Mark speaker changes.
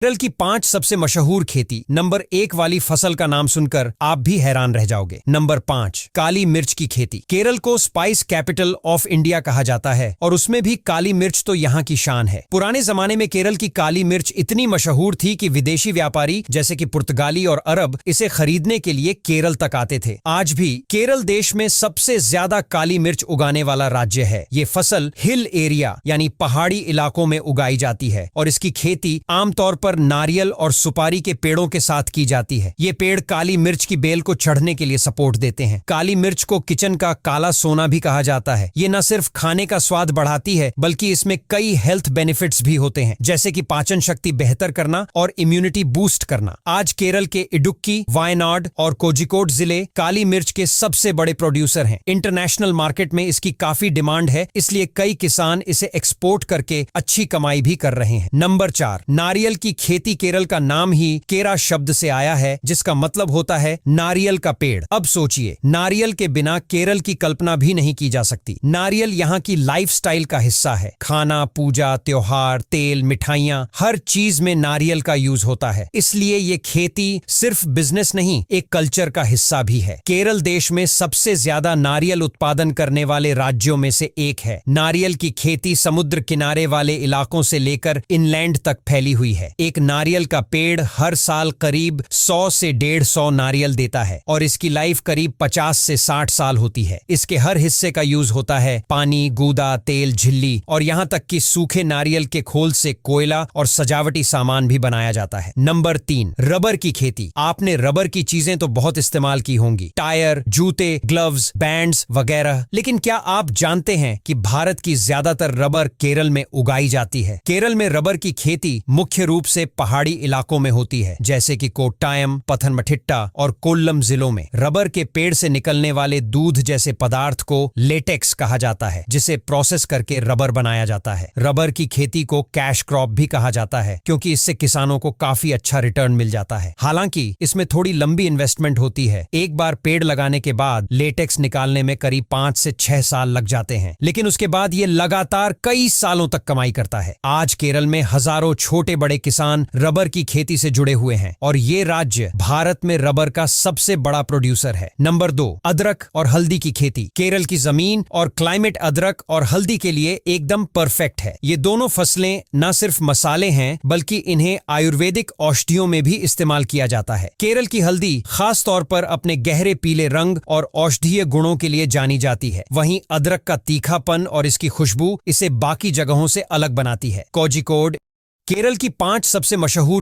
Speaker 1: केरल की 5 सबसे मशहूर खेती। नंबर 1 वाली फसल का नाम सुनकर आप भी हैरान रह जाओगे। नंबर 5, काली मिर्च की खेती। केरल को स्पाइस कैपिटल ऑफ इंडिया कहा जाता है और उसमें भी काली मिर्च तो यहाँ की शान है। पुराने जमाने में केरल की काली मिर्च इतनी मशहूर थी कि विदेशी व्यापारी जैसे कि पुर्तगाली और अरब इसे खरीदने के लिए केरल तक आते थे। आज भी केरल देश में सबसे ज्यादा काली मिर्च उगाने वाला राज्य है। ये फसल हिल एरिया यानी पहाड़ी इलाकों में उगाई जाती है और इसकी खेती आमतौर पर नारियल और सुपारी के पेड़ों के साथ की जाती है। ये पेड़ काली मिर्च की बेल को चढ़ने के लिए सपोर्ट देते हैं। काली मिर्च को किचन का काला सोना भी कहा जाता है। ये न सिर्फ खाने का स्वाद बढ़ाती है बल्कि इसमें कई हेल्थ बेनिफिट्स भी होते हैं, जैसे कि पाचन शक्ति बेहतर करना और इम्यूनिटी बूस्ट करना। आज केरल के इडुक्की, वायनाड और कोझिकोड जिले काली मिर्च के सबसे बड़े प्रोड्यूसर हैं। इंटरनेशनल मार्केट में इसकी काफी डिमांड है, इसलिए कई किसान इसे एक्सपोर्ट करके अच्छी कमाई भी कर रहे हैं। नंबर 4, नारियल की खेती। केरल का नाम ही केरा शब्द से आया है, जिसका मतलब होता है नारियल का पेड़। अब सोचिए, नारियल के बिना केरल की कल्पना भी नहीं की जा सकती। नारियल यहाँ की लाइफस्टाइल का हिस्सा है। खाना, पूजा, त्योहार, तेल, मिठाइयाँ, हर चीज में नारियल का यूज होता है। इसलिए ये खेती सिर्फ बिजनेस नहीं, एक कल्चर का हिस्सा भी है। केरल देश में सबसे ज्यादा नारियल उत्पादन करने वाले राज्यों में से एक है। नारियल की खेती समुद्र किनारे वाले इलाकों से लेकर इनलैंड तक फैली हुई है। एक नारियल का पेड़ हर साल करीब 100 से 150 नारियल देता है और इसकी लाइफ करीब 50 से 60 साल होती है। इसके हर हिस्से का यूज होता है पानी, गूदा, तेल, झिल्ली और यहाँ तक कि सूखे नारियल के खोल से कोयला और सजावटी सामान भी बनाया जाता है। नंबर 3, रबर की खेती। आपने रबर की चीजें तो बहुत इस्तेमाल की होंगी, टायर, जूते, ग्लव्स, बैंड्स वगैरह। लेकिन क्या आप जानते हैं कि भारत की ज्यादातर रबर केरल में उगाई जाती है? केरल में रबर की खेती मुख्य रूप से पहाड़ी इलाकों में होती है, जैसे कि कोट्टायम, पथनमथिट्टा और कोल्लम जिलों में। रबर के पेड़ से निकलने वाले दूध जैसे पदार्थ को लेटेक्स कहा जाता है, जिसे प्रोसेस करके रबर बनाया जाता है। रबर की खेती को कैश क्रॉप भी कहा जाता है, क्योंकि इससे किसानों को काफी अच्छा रिटर्न मिल जाता है। हालांकि इसमें थोड़ी लंबी इन्वेस्टमेंट होती है। एक बार पेड़ लगाने के बाद लेटेक्स निकालने में करीब 5 से 6 साल लग जाते हैं, लेकिन उसके बाद ये लगातार कई सालों तक कमाई करता है। आज केरल में हजारों छोटे बड़े किसान रबर की खेती से जुड़े हुए हैं और ये राज्य भारत में रबर का सबसे बड़ा प्रोड्यूसर है। नंबर 2, अदरक और हल्दी की खेती। केरल की जमीन और क्लाइमेट अदरक और हल्दी के लिए एकदम परफेक्ट है। ये दोनों फसलें न सिर्फ मसाले हैं बल्कि इन्हें आयुर्वेदिक औषधियों में भी इस्तेमाल किया जाता है। केरल की हल्दी खास तौर पर अपने गहरे पीले रंग और औषधीय गुणों के लिए जानी जाती है। वहीं अदरक का तीखापन और इसकी खुशबू इसे बाकी जगहों से अलग बनाती है। कोझिकोड केरल की 5 सबसे मशहूर